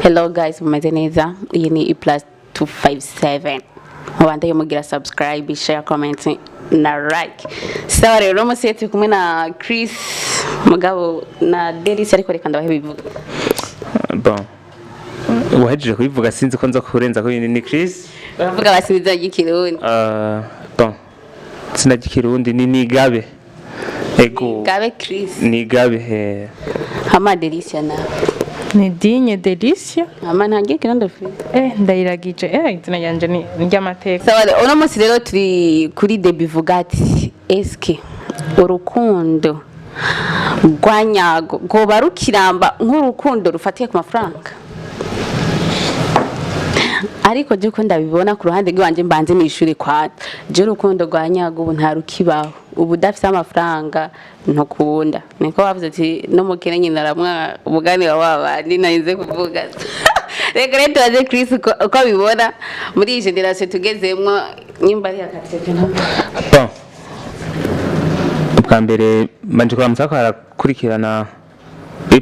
Hello guys, mumeze neza. Iyi ni +257. Mubandeye mugira subscribe, share, comment na like. Sawa rero museti kumwe na Chris mugabo na Delis ariko reka ndabahe bivuga. Bon. Wahejeje kubivuga sinzi ko nza kurenza ko ni Chris. Baravuga basibiza gikirundi. Bon. Sina gikirundi ni nigabe. Ego. Gabe Chris. Nigabe. Hama Delisia na. Ni dinye Delisia. Hama ntangiye kirondo fi. Ndayiragije izina yanje ni ry'amateka. Sawa uno munsi rero turi kuri Debat vuga ati eske urukundo rwanyago goba rukiramba nk'urukundo rufatiye ku mafaranga. Ariko je ko ndabibona ku ruhande rwanje mbanze mu ishuri kwa je urukundo rwanyago ubu nta rukibaho ubu dafite amafaranga ntukunda niko bavuze ati no mukene nyina ramwa umugani wa babandi nayize kuvuga reka rero tubaze Chris uko bibona muri iyi generation tugezemwo nyimba ari hagati bon bwa mbere manje kwa mutaka harakurikirana B+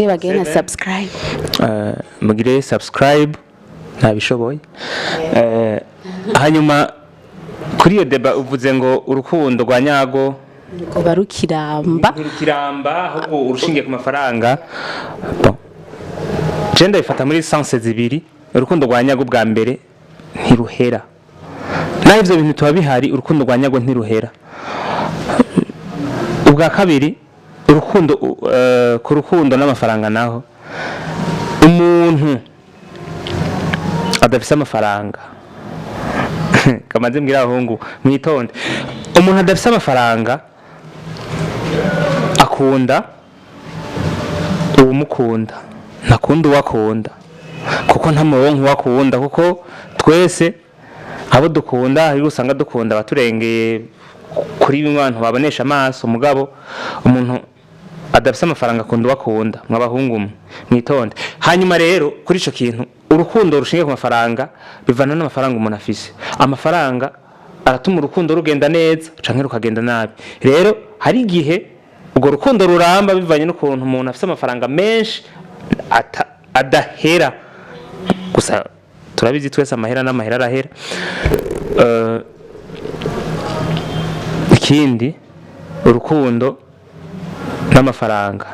bagena subscribe mugire subscribe ntabishoboye hanyuma kuri iyo Debat uvuze ngo urukundo rwa nyago ngo barukiramba ahubwo urushingiye ku mafaranga bon genda ifata muri sense zibiri urukundo rwa nyago bwa mbere ntiruhera naho ivyo bintu tuba bihari urukundo rwa nyago ntiruhera ubwa kabiri urukundo ku rukundo n'amafaranga naho umuntu adafise amafaranga kamaze mbwira abahungu mwitonde umuntu adafise amafaranga akunda uwumukunda ntakunda uwakunda kuko ntamuronka uwakunda kuko twese abo dukunda ari usanga dukunda abaturengeye kuri bimwe abantu babonesha amaso umugabo umuntu adafise amafaranga akunda uwakunda mwabahungu mwitonde hanyuma rero kuri ico kintu urukundo rushingiye ku mafaranga bivana n'amafaranga umuntu afise amafaranga aratuma urukundo rugenda neza canke rukagenda nabi rero hari igihe ubwo rukundo ruramba bivanye n'ukuntu umuntu afise amafaranga menshi adahera gusa turabizi twese amahera n'amahera arahera ikindi urukundo n'amafaranga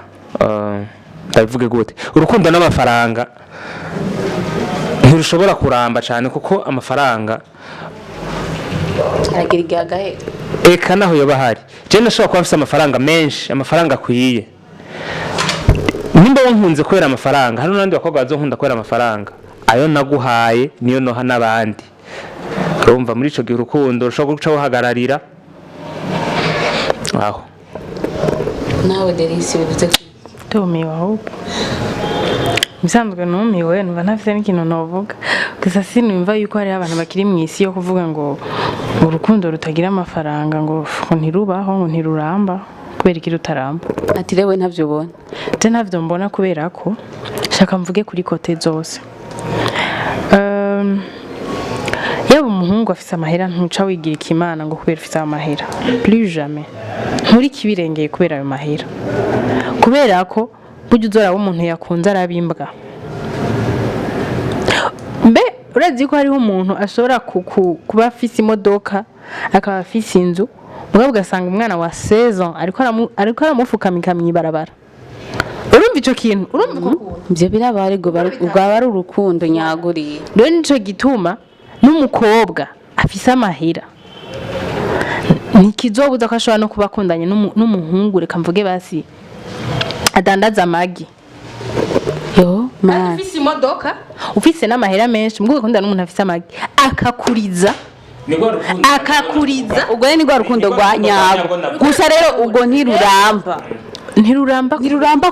ndabivuge gute urukundo n'amafaranga ntirushobora kuramba cyane kuko amafaranga aragira gahe eka naho yoba hari je nashobora kuba afise amafaranga menshi amafaranga akwiye nimba wankunze kwera amafaranga hari n'andi bakobwa bazonkunda kwera amafaranga ayo naguhaye niyo noha n'abandi urumva muri ico gihe urukundo rushobora guca buhagararira aho nawe Delisi bivuze tumiwe ahubwo bisanzwe numiwe numva ntafite n'ikintu novuga gusa sinumva yuko hari abantu bakiri mu isi yo kuvuga ngo urukundo rutagira amafaranga ngo ntirubaho ngo ntiruramba kubera iki rutaramba ati rewe ntavyo ubona je ntavyo mbona kubera ko shaka mvuge kuri kote zose yaba umuhungu afise amahera ntuca wigira ikimana ngo kubera ufise amahera plus jamais nturi kibirengeye kubera ayo mahera kubera ko buryo uzora umuntu yakunze arabimbwa mbe urazi ko hariho umuntu ashobora kuba afise imodoka akaba afise inzu mugabo ugasanga umwana wa 16 ans ariko aramufukamika mwibarabara urumva ico kintu urumva ivyo birabare rwaba ari urukundo nyaguriye rero nico gituma n'umukobwa afise amahera nikizobuza ko ashobora no kuba akundanye n'umuhungu reka mvuge basi adandaza amagi yo man ufise imodoka ufise n'amahera menshi mugabo ukunda n'umuntu afise amagi akakuriza ubwo ni rwa rukundo rwa nyago gusa rero ubwo ntiruramba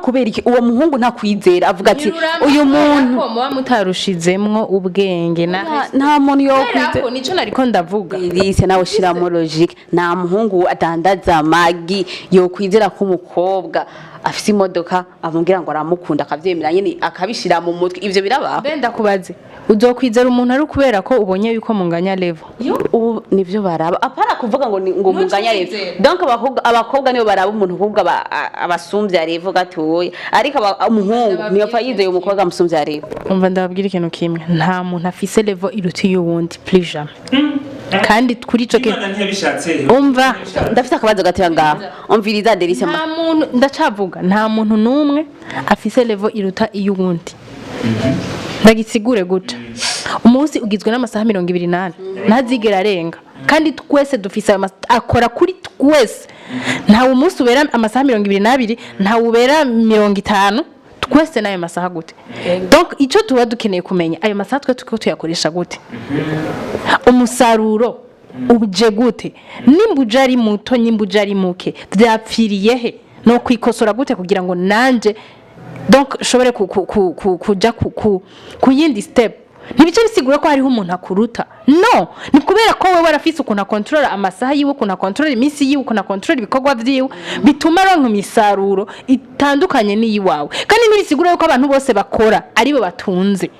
kubera iki uwo muhungu ntakwizera avuga ati uyu muntu muba mutarushizemwo ubwenge nta muntu yo kwizera nico nariko ndavuga Elise nawe shiramo logique nta muhungu adandaza amagi yo kwizera ko umukobwa afise imodoka amubwira ngo aramukunda akavyemera nyene akabishira mu mutwe ivyo birabaho benda kubaze uzokwizera umuntu ari kubera ko ubonye yuko munganya level ubu nivyo baraba apara kuvuga ngo munganya level donc abakobwa niyo baraba umuntu kuvuga abasumbya revo gatoya ariko umuhungu niyo pfa yizeye umukobwa amusumbya revo. umva ndababwira ikintu kimwe nta muntu afise level iruta y'uwundi plus jamais kandi kuri ico kintu umva ndafite akabazo gatera ngaho umviriza Delisa nta muntu ndacavuga nta muntu numwe afise level iruta iy'uwundi ndagisigure guca umunsi ugizwe n'amasaha 28 ntazigera arenga kandi twese dufise akora kuri twese nta umunsi ubera amasaha 22 nta ubera 50 twese nayo masaha gute donc ico tuba dukeneye kumenya ayo masaha twe tuko tuyakoresha gute umusaruro uje gute nimbuja ari muto nimbuja ari muke vyapfiriye he no kwikosora gute kugira ngo nanje donc shobore kuja ku yindi step nibice bisigura ko hariho umuntu akuruta no ni kubera ko wewe warafise ukuna control amasaha yiwe kuna control iminsi yiwe kuna control ibikorwa vyiwe bituma ronka imisaruro itandukanye n'iyiwawe kandi nibisigura ko abantu bose bakora aribo batunze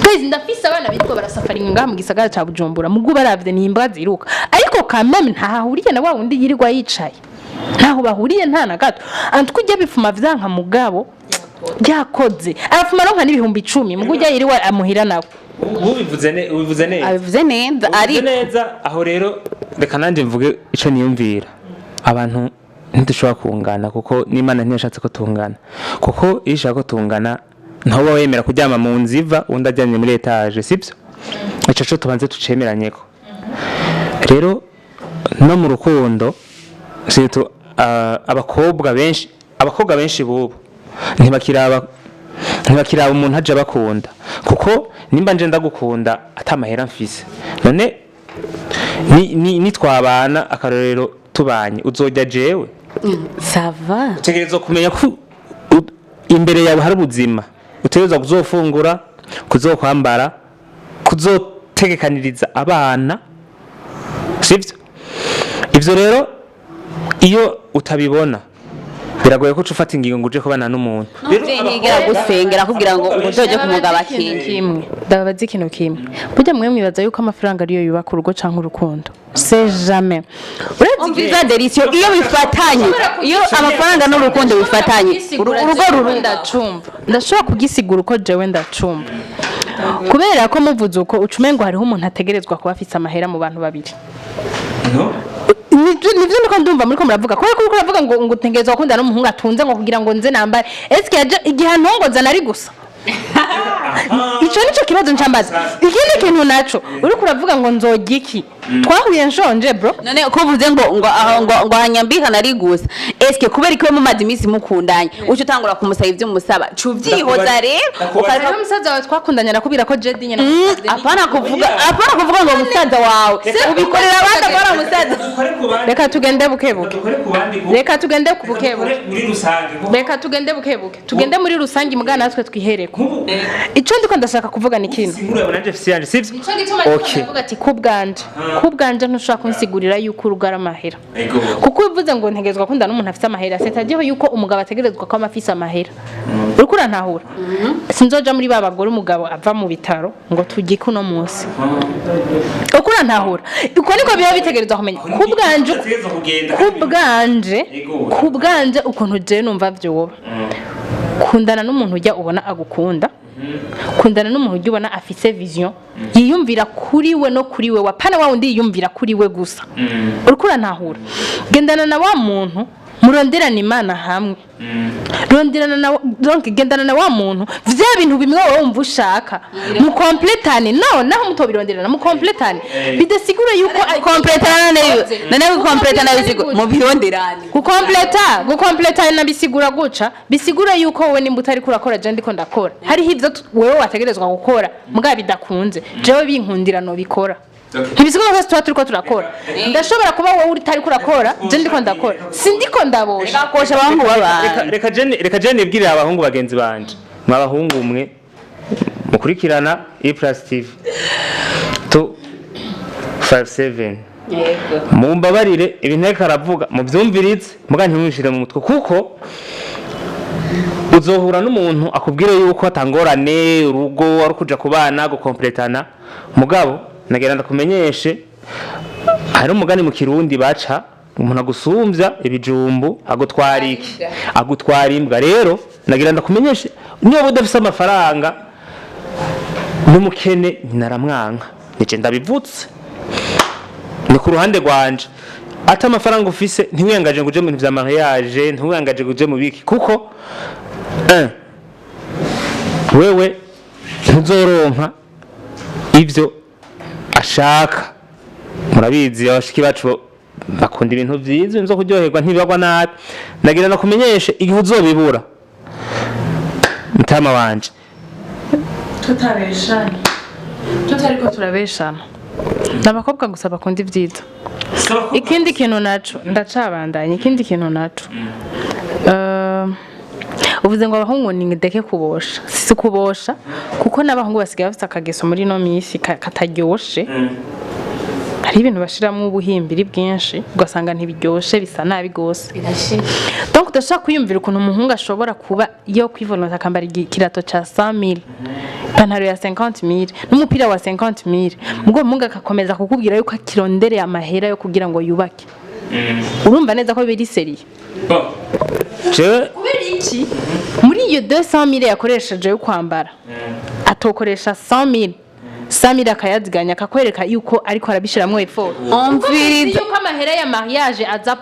guys ndafise abana bitwa barasafaringa ngaha mu gisagara ca Bujumbura mugu baravye nimbwa ziruka ariko kameme ntahahuriye na wa wundi yirirwa yicaye ntaho bahuriye nta na gato antukujya bifuma vyanka mugabo byakoze arafuma ronka n'ibihumbi 10 mugu ujya yiriwe amuhira nawe ubivuze neza abivuze neza ari neza aho rero reka nanje mvuge ico niyumvira abantu ntidushobora kungana kuko n'Imana ntiyashatse ko tungana kuko ishaka ko tungana ntaho wemera kuryama mu nziva undi ajyanye muri etage sibyo ico cyo tubanze tucemeranyeko rero no mu rukundo sito abakobwa benshi bubu ntibakiraba umuntu aje bakunda kuko nimba nje ndagukunda atamahera mfise none ni twabana akarorero tubanye uzojya jewe sava utegerezwa kumenya ko imbere yawe hari ubuzima utegerezwa kuzofungura kuzokwambara kuzotegekaniriza abana sivyo ivyo rero iyo utabibona biragoye ko ufata ingingo ngo uje kubana n'umuntu rero ntigera gusengera kugira ngo uzoje kumugaba kimwe ndabaza ikintu kimwe burya mwe mwibaza yuko amafaranga ariyo yubaka urugo canke urukundo c'est jamais uretse Delisa iyo bifatanye iyo amafaranga n'urukundo bifatanye urugo rurunda cumba ndashobora kugisigura uko jewe ndacumba kubera ko muvuze uko ucumengo hariho umuntu ategerezwa kuba afite amahera mu bantu babiri nivyo niko ndumva muri ko muravuga ko uravuga ngo utegerezwa gukunda n'umuhungu atunze ngo kugira ngo nze nambare eske igihe ntongoza nari gusa ico nico kibazo ncambaza ikindi kintu naco uri kuravuga ngo nzogiki twahuriye nshonje bro none ko uvuze ngo hanyambika nari gusa eske kubera ikwe mu mazi imisi mukundanye uco utangura kumusaba ivyo musaba cuvyihoza rero ukareka umusaza wawe twakundanye nakubira ko Jedi nyene apana kuvuga ngo umusaza wawe ubikorera abandi akora umusaza reka tugende bukebuke reka tugende bukebuke tugende muri rusangi mugana natwe twihereko ico ndiko ndashaka kuvuga ni kintu ico gituma ndavuga ati kubwanje ntushaka kunsigurira yuko urugara amahera kuko uvuze ngo ntegezwa kunda n'umuntu afite amahera setagiho yuko umugabo ategerezwa ko amafisa amahera urukura ntahura sinzoja muri babagore umugabo ava mu bitaro ngo tugike uno munsi ukura ntahura uko niko biba bitegerezwa kumenya kubwanje ukuntu je numva vyoba kundana n'umuntu ujya ubona agukunda kundana n'umuntu ujya ubona afise vision yiyumvira kuri we no kuri we wapana wa undi yiyumvira kuri we gusa urukura ntahura gendana na wa muntu muronderana Imana hamwe ronderana na gendana na wa muntu vya bintu bimwe wowe wumva ushaka mu completane naho mutobironderana mu completane bidasigura yuko completana nayo nane completana bisigura mu bironderane gukompleta nabisigura guca bisigura yuko wowe nimba utari kurakora je ndiko ndakora hari hivyo wewe wategerezwa gukora muga bidakunze jewe binkundira no bikora ntibisigura ko tuba turiko turakora ndashobora kuba wowe utari kurakora je ndiko ndakora sindiko ndabosha akosha abahungu babana reka jene ibwirira abahungu bagenzi banje mwabahungu umwe mukurikirana e+tv 257 mumbabarire ibintu karavuga mu byumviritse muga ntimwishire mu mutwe kuko uzohura n'umuntu akubwire yuko atangorane urugo ari kuja kubana gukompletana mugabo nagera ndakumenyeshe hari umugani mu Kirundi baca umuntu agusumbya ibijumbu agutwara iki agutwara imbwa rero nagira ndakumenyeshe niba udafise amafaranga n'umukene naramwanka nice ndabivutse ni ku ruhande rwanje ata amafaranga ufise ntiwiyangaje ngo uje mu bintu vya mariage ntiwiyangaje ngo uje mu biki kuko wewe ntuzoronka ivyo ashaka murabizi abashiki bacu bakunda ibintu vyiza nzo kuryoherwa ntibagwa nabi nagira nakumenyeshe igihe uzobibura mutama wanje tutariko turabeshana n'abakobwa gusa bakunda ivyiza ikindi kintu naco ndacabandanya ikindi kintu naco uvuze ngo abahungu ni ndeke kubosha si kubosha kuko n'abahungu basigaye bafite akageso muri no misi kataryoshe hari ibintu bashiramo ubuhimbiri bwinshi ugasanga ntibiryoshe bisa nabi gose donc ndashaka kuyumvira ukuntu umuhungu ashobora kuba yo kwivonota akambara ikirato ca 100,000 ipantaro ya 50,000 n'umupira wa 50,000 mugabo umuhungu akakomeza kukubwira yuko akirondereye amahera yo kugira ngo yubake urumva neza ko biri seriye kubera iki muri iyo 200,000 yakoresheje yo kwambara atokoresha 100,000 akayaziganya akakwereka yuko ariko arabishiramwo effort umviriza yuko amahera ya mariage aza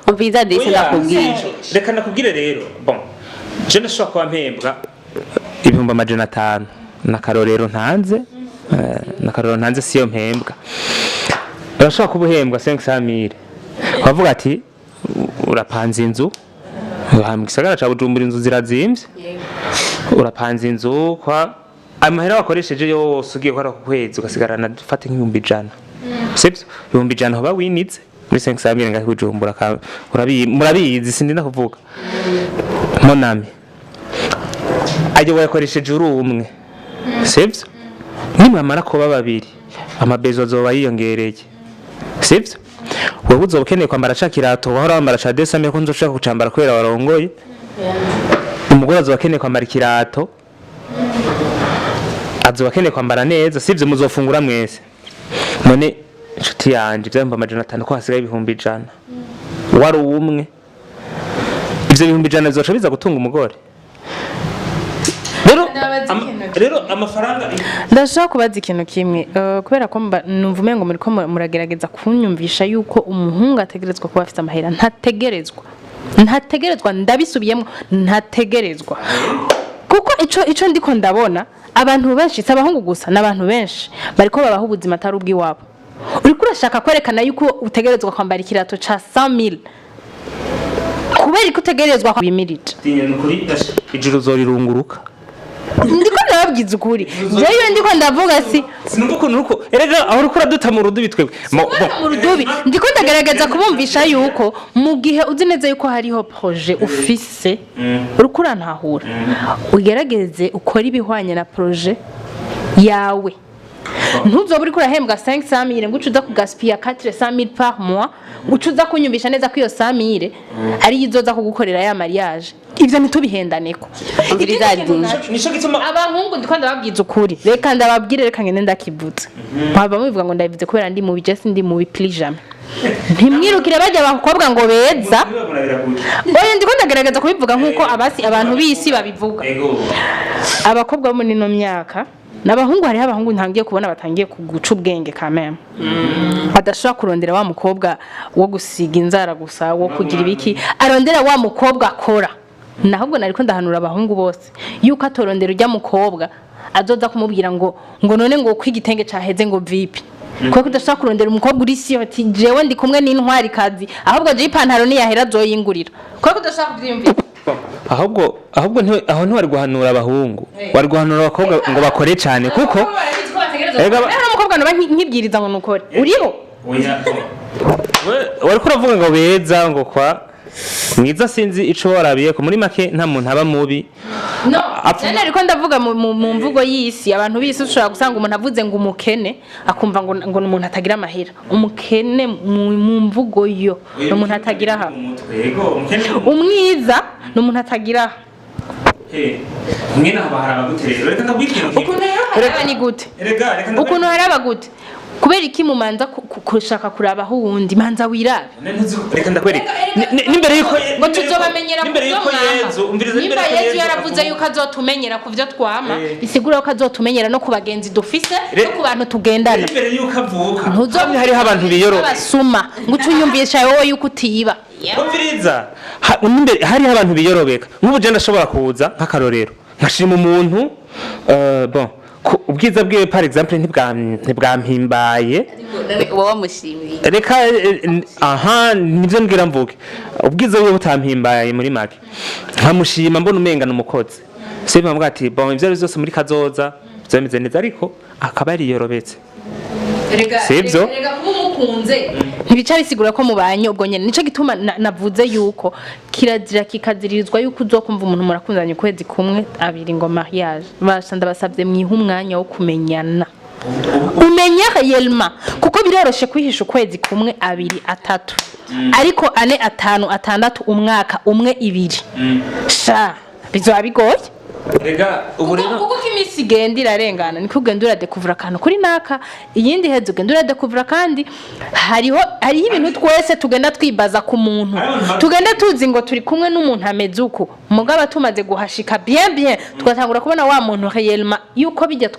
umviriza dese ndakubwira reka nakubwire rero bon je ndashobora kuba mpembwa ibihumbi 500 nakarorero ntanze siyo mpembwa urashobora kuba uhembwa 500,000 bavuga ati urapanze inzu mu gisagara ca Bujumbura inzu zirazimvye urapanze inzu kwa amahera wakoresheje yose ugiye gukora ku kwezi ugasigarana fata nk'ibihumbi 100 sibyo ibihumbi 100 hoba winitse muri 500,000 ngaho Bujumbura murabizi sindi ndakuvuga monami aje wakoresheje uri umwe sibyo nimwamara kuba babiri amabezo azoba yiyongereye sibyo wewe uzoba ukeneye kwambara ca kirato wahora wambara ca 200 ko nzoshaka kucambara kubera warongoye umugore azoba akeneye kwambara ikirato azoba akeneye kwambara neza sivyo muzofungura mwese none inshuti yanje byamba 500 ko hasigaye ibihumbi 100 wari umwe ivyo bihumbi 100 bizoca biza gutunga umugore rero amafaranga ndashaka kubaza ikintu kimwe kubera ko numva umengo muri ko muragerageza kunyumvisha yuko umuhungu ategerezwa kuba afite amahera ntategerezwa ndabisubiyemo ntategerezwa kuko ico ndiko ndabona abantu benshi sabahungu gusa n'abantu benshi bariko babaho ubuzima atari ubwiwabo uriko urashaka kwerekana yuko utegerezwa kwambara ikirato ca 100,000 kubera ko utegerezwa bimirije ijuru zorirunguruka ndiko ndababwiza ukuri jewe ndiko ndavuga sinumva ukuntu uko erega aho uriko uraduta mu rudubi twebwe mu rudubi ndiko ndagerageza kubumvisha yuko mu gihe uzi neza yuko hariho projet ufise uriko urantahura ugerageze ukora ibihwanye na projet yawe ntuzoba uriko urahembwa 500,000 ngo ucuza kugaspia 400,000 par mois ucuza kunyumvisha neza ko iyo 100,000 ari izoza kugukorera ya mariage ivyo ntitubihendaneko nico gituma abahungu ndiko ndababwiza ukuri reka ndababwire reka ngende ndakivutse mwaba mubivuga ngo ndabivuze kubera ndi mu bijesi ndi mu biplijame ntimwirukire bajya abakobwa ngo beza oya ndiko ndagerageza kubivuga nkuko abantu bisi babivuga abakobwa bo muri no myaka n'abahungu hari abahungu ntangiye kubona batangiye kuguca ubwenge kameme adashobora kurondera wa mukobwa wo gusiga inzara gusa wo kugira ibiki arondera wa mukobwa akora nahubwo nariko ndahanura abahungu bose yuko atorondera ujya mukobwa azoza kumubwira ngo none ngo kwigitenge caheze ngo vipi kuko kudashobora kurondera umukobwa uri siyo ati jewe ndi kumwe n'intwari kazi ahubwo je ipantaro ni yahera zoyingurira kuko kudashobora kuvyumvira ahubwo aho ntwari guhanura abahungu wari guhanura abakobwa ngo bakore cyane kuko ega umukobwa no nkibwiriza ngo nukore uriho wari kuravuga ngo beza ngo kwa mwiza sinzi ico warabiye ko muri make nta muntu aba mubi no cyane ariko ndavuga mu mvugo y'isi abantu bisi ushobora gusanga umuntu avuze ngo umukene akumva ngo umuntu atagira amahera umukene mu mvugo yo umuntu atagira ha umwiza n'umuntu atagira mwina haba harabaguterero reka ndabwikira ukuntu haraba ni gute ukuntu haraba gute kubera iki mumanza kushaka kuraba aho wundi manza wirabe reka ndakwereka nimbere yuko ngo tuzobamenyera ku byo mwama nimba Yesu yaravuze yuko azotumenyera ku byo twama bisigura ko azotumenyera no ku bagenzi dufise no ku bantu tugendana nimbere yuko avuka ntuzomwe hariho abantu biyoroba basuma ngo ucunyumvisha wowe yuko utiba umviriza nimbere hariho abantu biyorobeka nk'ubu je ndashobora kuza nk'akarorero nkashima umuntu bon ubwiza bwiwe par exemple ntibwampimbaye wowe mushimiye reka aha nivyo ngira mvuge ubwiza bwiwe butampimbaye muri make nkamushima mbona umengana umukozi sibe mvuga ati bon ivyo byose muri kazoza byameze neza ariko akaba ariyorobetse sibyo rega kumukunze ntibica bisigura ko mubanye ubwo nyene nico gituma navuze yuko kirazira kikaziririzwa yuko uzokumva umuntu murakunzanye kwezi kumwe abiri ngo mariage bashanda basabye mwiha umwanya wo kumenyana umenya réellement kuko biroroshe kwihisha ukwezi kumwe abiri atatu ariko ane atanu atandatu umwaka umwe ibiri sha bizoba bigoye rega ubu rero kuko kimisi genda irarengana niko ugenda uradekuvura akantu kuri naka iyindi hezo ugenda uradekuvura kandi hariho ibintu twese tugenda twibaza ku muntu tugenda tuzi ngo turi kumwe n'umuntu ameze uko mugaba tumaze guhashika bien tugatangura kubona wa muntu réellement yuko bijya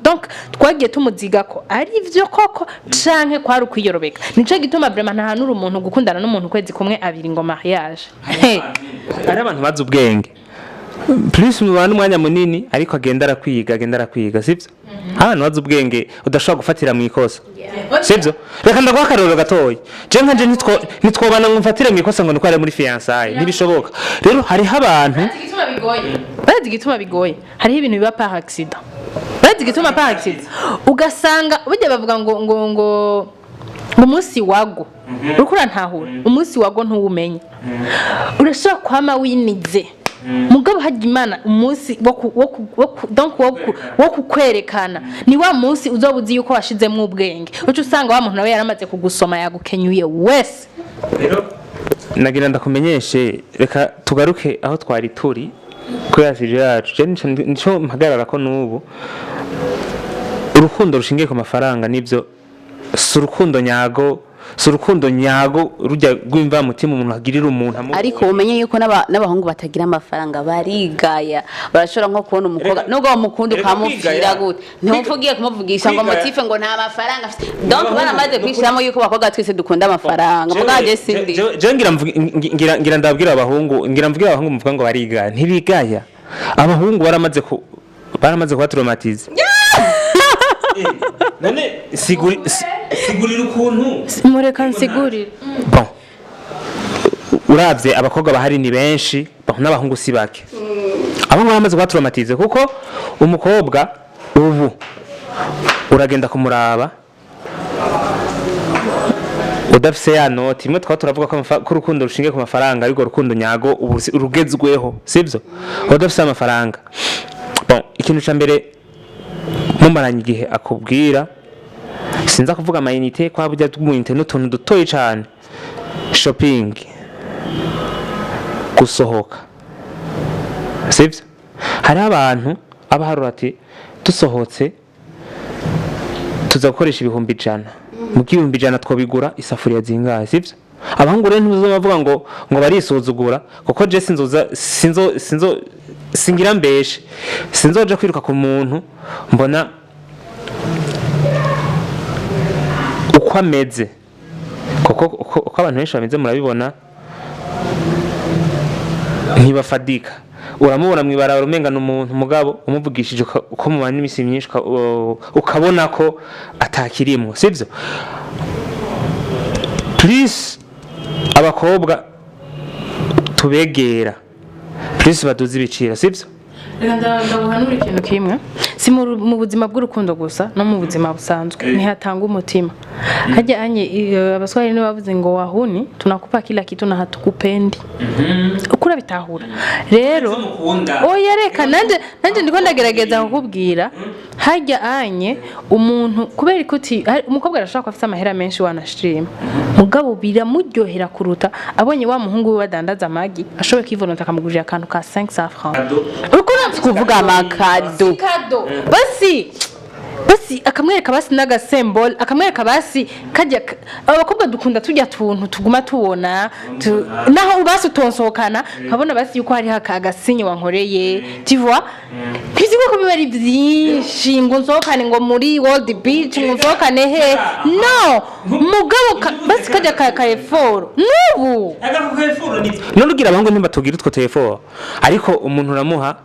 donc twagiye tumuziga ko ari ivyo koko canke kwari ukwiyorobeka nico gituma vraiment ntahanura umuntu gukundana n'umuntu kwezi kumwe abiri ngo mariage ari abantu bazi ubwenge plus mubana umwanya munini ariko agenda arakwiga sibyo abantu bazi ubwenge udashobora gufatira mu ikosa sibyo reka ndaguha akarorero gatoya je nkanje nitwobana ngumfatire mu ikosa ngo nikware muri fiançailles ntibishoboka rero hariho abantu bazi gituma bigoye hariho ibintu biba par accident bazi gituma par accident ugasanga burya bavuga ngo umunsi wago urukura ntahura umunsi wago ntuwumenya urashobora kwama winize mugabo hajya imana umunsi wo kukwerekana ni wa munsi uzobuzi yuko washizemo ubwenge uco usanga wa muntu nawe yaramaze kugusoma yagukenyuye wese rero nagira ndakumenyeshe reka tugaruke aho twari turi ko yasije yacu nico mpagarara ko nubu urukundo rushingiye ku mafaranga nivyo si urukundo nyago rujya rwimva mutima umuntu agirira umuntu ariko umenye yuko n'abahungu batagira amafaranga barigaya barashora nko kubona umukobwa nubwo bamukunda ukamufira gute ntuvugiye kumuvugisha ngo motife ngo nta mafaranga donc baramaze kwishiramo yuko bakobwa twese dukunda amafaranga mugaje sindi je ngira ndabwira abahungu muvuga ngo barigaya ntibigaya abahungu baramaze kubatraumatize none sigurira ukuntu mureka nsigurira bon uravye abakobwa bahari ni benshi n'abahungu si bake abo bamaze kubatraumatize kuko umukobwa ubu uragenda kumuraba udafise ya noti imwe turavuga ko urukundo rushingiye ku mafaranga ariko urukundo nyago urugezweho sibyo udafise amafaranga bon ikintu ca mbere mumaranye igihe akubwira sinza kuvuga amayinite kwa burya tw'umunite n'utuntu dutoye cyane shopping gusohoka sibyo hari abantu abaharura ati dusohotse tuza gukoresha 100 mu 100 twobigura isafuriya zingahe sibyo abahungu rero ntibavuga ngo barisuzugura kuko je singira mbeshe sinzoja kwiruka ku muntu mbona uko ameze kuko abantu benshi bameze murabibona ntibafadika uramubona mwibarabara umengana umuntu mugabo umuvugishije uko mubana imisi myinshi ukabona ko atakirimo sibyo please abakobwa tubegera please baduze ibiciro sibyo ndabuhanura ikintu kimwe si mu buzima bw'urukundo gusa no mu buzima busanzwe ntihatanga umutima hajya anye abaswahili nibo bavuze ngo wahuni tunakupa kila kitu na hatukupendi ukura bitahura rero oya reka nanje ndiko ndagerageza kukubwira hajya anye umuntu kubera ikuti umukobwa arashaka afite amahera menshi wanashima mugabo biramuryohera kuruta abonye wa muhungu we badandaza amagi ashoboye kwivunota akamugurira akantu ka 500 francs kuvuga amakado basi basi akamwereka basi n'agasembol akamwereka basi kajya abakobwa dukunda tujya tuntu tuguma tubona naho basi utonsohokana nkabona basi yuko hari akagasinye wankoreye tu vois kwiziko ko bibari byinshi ngo nsohokane ngo muri World Beach ngo nsohokane he no mugabo basi kajya ka effort nubu none ugira abango ntibatugira utwo telefone ariko umuntu uramuha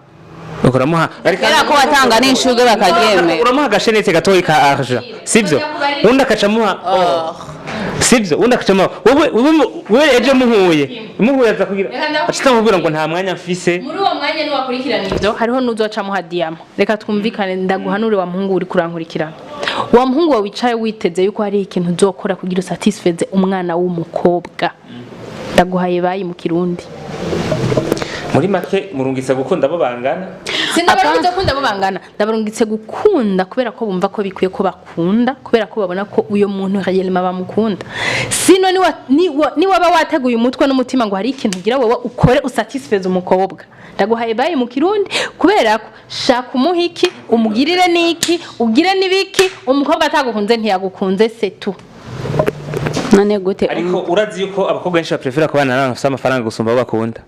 era ko watanga n'ishuge bakageme uramuha agashenete gatoyi ka argent sivyo undi akacamuha sivyo undi akacamuha wowe ejo muhuye aza kugira acitamubwira ngo nta mwanya mfise muri uwo mwanya ni wakurikirana ivyo hariho nuzocamuha diama reka twumvikane ndaguhanure wa muhungu uri kurankurikirana wa muhungu wa wicaye witeze yuko hari ikintu uzokora kugira satisfeze umwana w'umukobwa ndaguhaye bayi mu Kirundi muri make murungitse gukunda abo bangana sinabarungitse gukunda abo bangana ndabarungitse gukunda kubera ko bumva ko bikwiye ko bakunda kubera ko babona ko uyo muntu réellement bamukunda sino ni waba wateguye umutwe n'umutima ngo hari ikintu gira wowe ukore usatisfeze umukobwa ndaguhaye bayi mu Kirundi kubera ko shaka umuhiki umugirire niki ugire nibiki umukobwa atagukunze ntiyagukunze c'est tout none gute ariko urazi yuko abakobwa benshi baprefera kubana n'abantu bafite amafaranga gusumba abo bakunda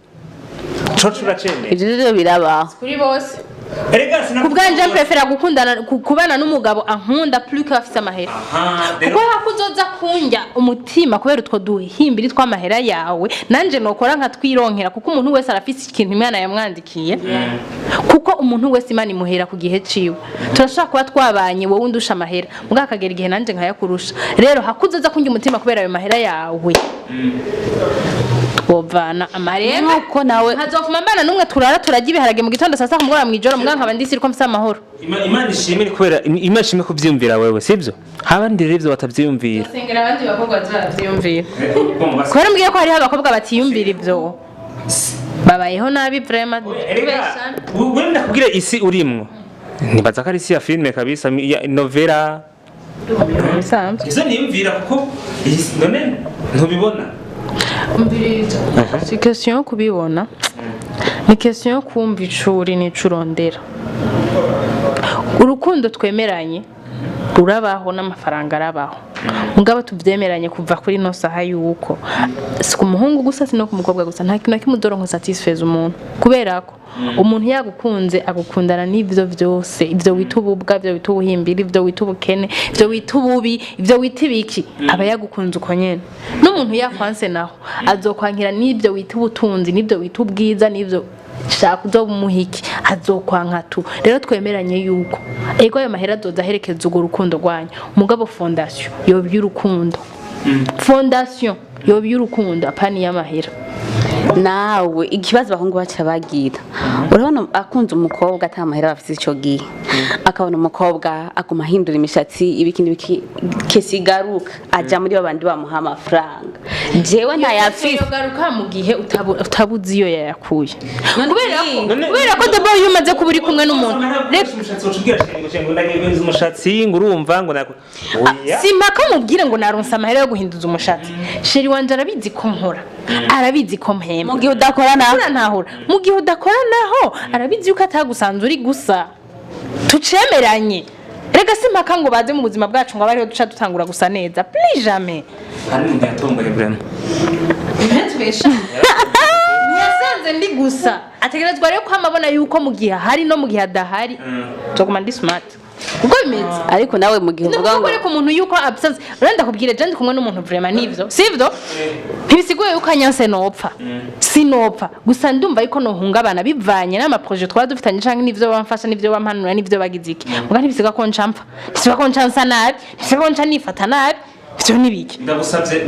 Chocura chene. Ivyo biraba. Kuri bose. Kubwanje prefera gukundana kubana n'umugabo ankunda plus que afite amahera. Kuko hakuzoza kunjya umutima kubera utwo duhimbiri tw'amahera yawe nanje nokora nka twironkera kuko umuntu wese arafise ikintu Imana yamwandikiye. Kuko umuntu wese Imana imuhera ku gihe ciwe. Turashaka kuba twabanye wowe undusha amahera. Muga akagera igihe nanje nkayakurusha. Rero hakuzoza kunjya umutima kubera ayo mahera yawe. Twovana amarebe nuko nawe hazofuma mbana numwe turara turajya ibiharage mu gitondo sasa kumugora mu ijoro mbwa nkaba ndisiri ko mfite amahoro Imana ishimire kubera Imana ishimire kuvyumvira wewe sivyo abandi rero ivyo batavyumvira sengera abandi bakobwa bazavyumvira kwera mbwiye ko hari abakobwa batiyumvira ivyo babayeho nabi vraiment wewe ndakubwira isi urimwo nibaza ko ari isi ya filme kabisa ya novela izo niyumvira kuko none ntubibona si question yo kubibona ni question yo kumva icuri n'icurondera urukundo twemeranye rurabaho n'amafaranga arabaho mugabo tuvyemeranye kuva kuri no saha yuko si ku muhungu gusa sino ku mukobwa gusa nta kintu kimudoronko satisfeze umuntu kubera ko umuntu yagukunze agukundana n'ivyo vyose ivyo witububwa ivyo witubuhimbira ivyo witubukene ivyo witububi ivyo witibiki aba yagukunze uko nyene n'umuntu yakwanse naho azokwankira n'ivyo witubutunzi n'ivyo witubwiza n'ivyo shaka uzo umuhiki azokwanka tu rero twemeranye yuko ego ayo mahera azoza aherekeza ugo rukundo rwanyu mugabo fondation yo by'urukundo fondation yo by'urukundo apani y'amahera nawe ikibazo bahungu bacha bagira urabona akunze umukobwa atamahera bafite ico gihe akabona umukobwa akumahindura imishatsi ibikindi kesigaruka aja muri babandi bamuha amafaranga jewe ntayafise garuka mu gihe utabuzi iyo yayakuye kubera ko Debat yumaze kuburi kumwe n'umuntu reka umushatsi ucugira ngo ndagenza umushatsi ngo urumva ngo simpaka mubwire ngo naronsa amahera yo guhinduza umushatsi sheri wanje arabizi ko nkora arabizi ko mpemba mu gihe udakora naho ntahura mu gihe udakora naho arabizi yuko atagusanze uri gusa tucemeranye rega simpaka ngo baze mu buzima bwacu ngo abariho duca dutangura gusa neza plus jamais hari umuntu yatomboye vraiment ntitwesha yasanze ndi gusa ategerezwa rero ko amabona yuko mu gihe hari no mu gihe adahari tuguma ndi smart ubwo bimeze ariko nawe mu gihe uvuga ngo ariko umuntu yuko absence urenda kubwira je ndi kumwe n'umuntu vraiment nivyo sivyo ntibisiguye yuko anyanse nopfa sinopfa gusa ndumva yuko nohungabana bivanye n'ama projet twaba dufitanye canke nivyo bamfasha nivyo bampanura nivyo bagiziki muga ntibisiga ko ncamfa ntibisiga ko ncansa nabi ntibisiga ko ncanifata nabi ivyo nibiki ndagusavye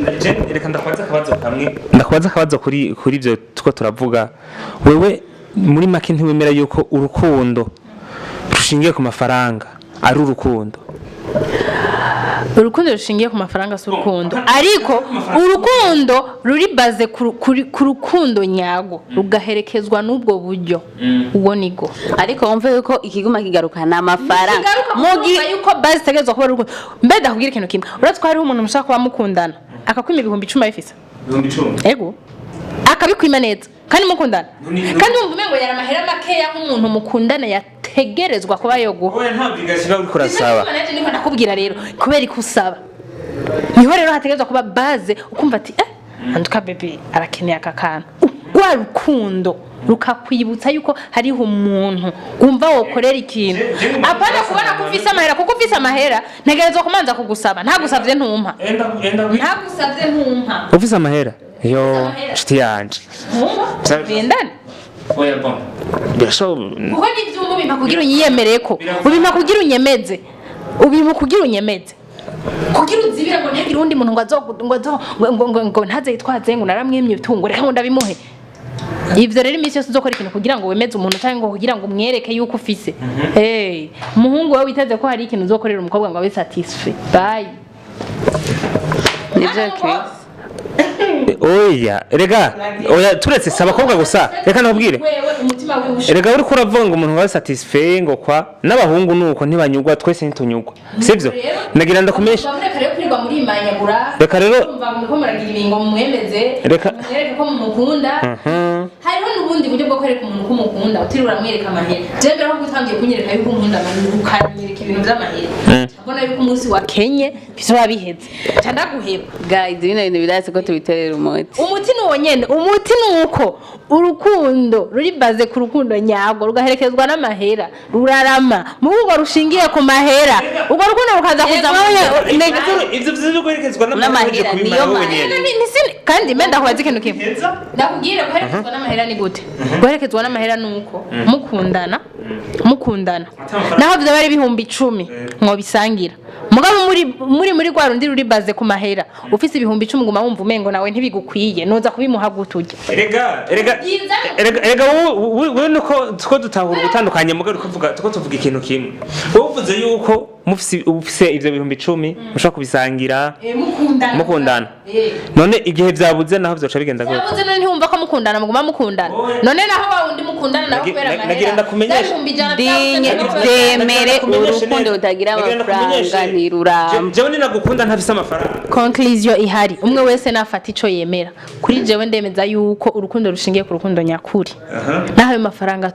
reka ndakwaza akabazo kamwe ndakwaza akabazo kuri ivyo tuko turavuga wewe muri make ntiwemera yuko urukundo rushingiye ku mafaranga ari urukundo rushingiye ku mafaranga s'urukundo ariko urukundo ruri baze ku rukundo nyago rugaherekezwa n'ubwo buryo ubwo nigo ariko wumve yuko ikiguma kigarukana amafaranga mugihe yuko base tegezwa kuba urukundo mbeda kubwira ikintu kimwe uratwa hari umuntu mushaka kuba mukundana akakwima 10,000 bifisa 10,000 ego akabikwima neza kandi mukundana kandi umva umengo yara mahera makeya nk'umuntu mukundana ategerezwa kuba yo guha oya nta obligation uri kurasaba naje niko ndakubwira rero kubera ikusaba niho rero hategerezwa kuba base ukumva ati anduka bebe arakeneye aka kantu rwa rukundo rukakwibutsa yuko hariho umuntu umva wokorera ikintu apana kubona ko ufise amahera kuko ufise amahera ntegerezwa kumanza kugusaba ntagusavye ntumpa ntagusavye ntumpa ufise amahera yo nshuti yanje bendane oya bon birasho kuko n'ivyumba bimpa kugira unyiyemereko ubimpa kugira unyemeze ubimpa kugira unyemeze kugira uzibira ngo ntagire undi muntu ngo ntaze yitwaze ngo naramwemye ibitungo reka ngo ndabimuhe ivyo rero imisi yose uzokora ikintu kugira ngo wemeze umuntu cyangwa ngo kugira ngo umwereke yuko ufise umuhungu wawe witeze ko hari ikintu uzokorera umukobwa ngo abe satisfait bye nivyo oya oya turetse saba abakobwa gusa reka nakubwire rega uri kuravanga umuntu wa satisfait ngo kwa n'abahungu nuko ntibanyugwa twese ntitunyugwa sivyo ndagira ndakumenyesha reka rero reka ko mumukunda hariho n'ubundi buryo bwo kwereka umuntu ko umukunda utirura amwereka amahera jembe aho gutangiye kunyereka yuko unkunda ukanyereka ibintu by'amahera abona yuko umunsi wa Kenye bizoba biheze candaguheba guys bino bintu birase ko tubiterera umuti nuwonyene umuti nuko urukundo ruri baze ku rukundo nyabwo rugaherekezwa n'amahera rurarama mugo rushingiye ku mahera ubwo rukundo rukaza kuzamuye ivyo vyo guherekezwa n'amahera niyo kandi menda kubaza ikintu kimwe ndakubwire guherekezwa n'amahera ni gute guherekezwa n'amahera nuko mukundana naho byo bari bihumbi 10 mwo bisangira mugabo muri rwa rundi ruri baze ku mahera ufise ibihumbi 10 nguma wumva umengo nawe ntibigukwiye noza kubimuha gutujya erega we nuko dutahura gutandukanye mugabo tuvuga ikintu kimwe uvuze yuko ufise ivyo bihumbi 10 mushaka kubisangira mukundana none igihe vyabuze naho vyoca bigenda gute vyabuze none ntiwumva ko mukundana muguma mukundana none naho wawundi mukundana naho kubera amahera nagira ndakumenyesha demere urukundo utagira amafaranga ntiruramba jewe ninagukunda ntafise amafaranga conclusion ihari umwe wese nafata ico yemera kuri jewe ndemeza yuko urukundo rushingiye ku rukundo nyakuri naho ayo mafaranga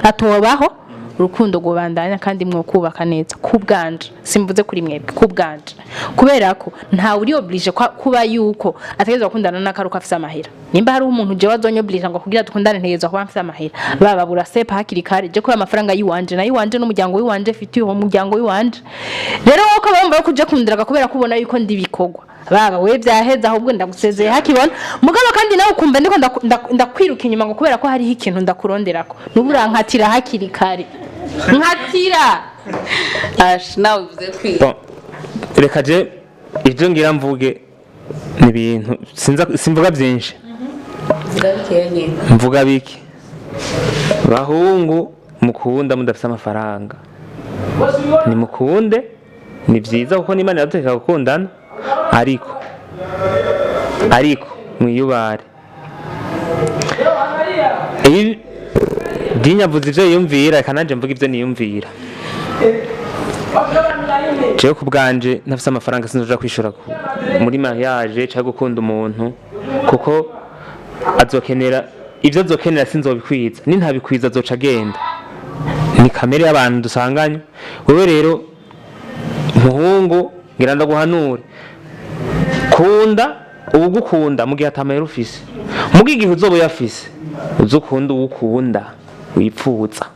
atobaho urukundo gubandanya kandi mwo kubaka neza kubganje simvuze kuri mwebwe kubganje kubera ko nta uri oblige kuba yuko ategezwa gukundana n'akaruka afise amahera nimba hari umuntu je wazonyo oblige ngo kugira dukundane ntegezwa kuba afise amahera baba burasepa hakiri kare je ko amafaranga yiwanje na yiwanje n'umuryango wiwanje fitiye uwo muryango wiwanje rero uko bambaye kuje kundiraga kubera kubona yuko ndibikogwa baba we byaheza ahubwo ndagusezeye hakibona mugabo kandi nawe ukumva ndiko ndakwiruka inyuma ngo kubera ko hari ikintu ndakuronderako nuburankatira hakiri kare nkatira nawe uvuze kwiga reka je ivyo ngira mvuge ni ibintu simvuga byinshi mvuga biki bahungu mukunda mudafite amafaranga ni mukunde ni byiza kuko n'Imana yadutegeka gukundana ariko mwiyubare dinyavuze ivyo yumvira kananje mvuga ivyo niyumvira jewe kubganje ntafise amafaranga sinzoja kwishura muri mariage cyangwa gukunda umuntu kuko azokenera ivyo azokenera sinzobikwiza nintabikwiza azoca agenda ni kamere y'abantu dusanganye wewe rero muhungu ngira ndaguhanure kunda ubugukunda mu gihe atamahera ufise mu gihe uzoba yafise uzukunda uwukunda wipfuza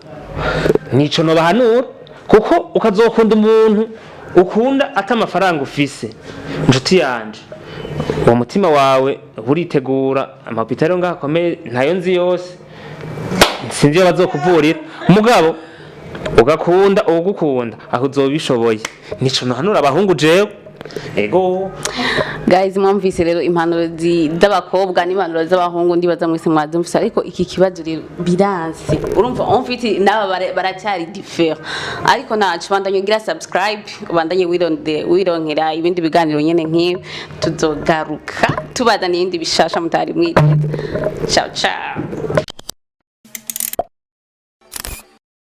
nico no bahanura kuko ukazokunda umuntu ukunda atamafaranga ufise inshuti yanje uwo mutima wawe uritegura amapitaro ngakomeye ntayo nzi yose sinzi bazokuvurira mugabo ugakunda ugukunda aho uzobishoboye nico no hanura abahungu jewe ego guys mwumvise rero impanuro z'abakobwa n'impanuro z'abahungu ndibaza mwese mwadumvise ariko iki kibazo rero biranse urumva onfiti naba baracyari differ ariko nacu bandanye gira subscribe bandanye wironkera ibindi biganiro nyene nk'ibi tuzogaruka tubazaniye indi bishasha mutari mwite ciao ciao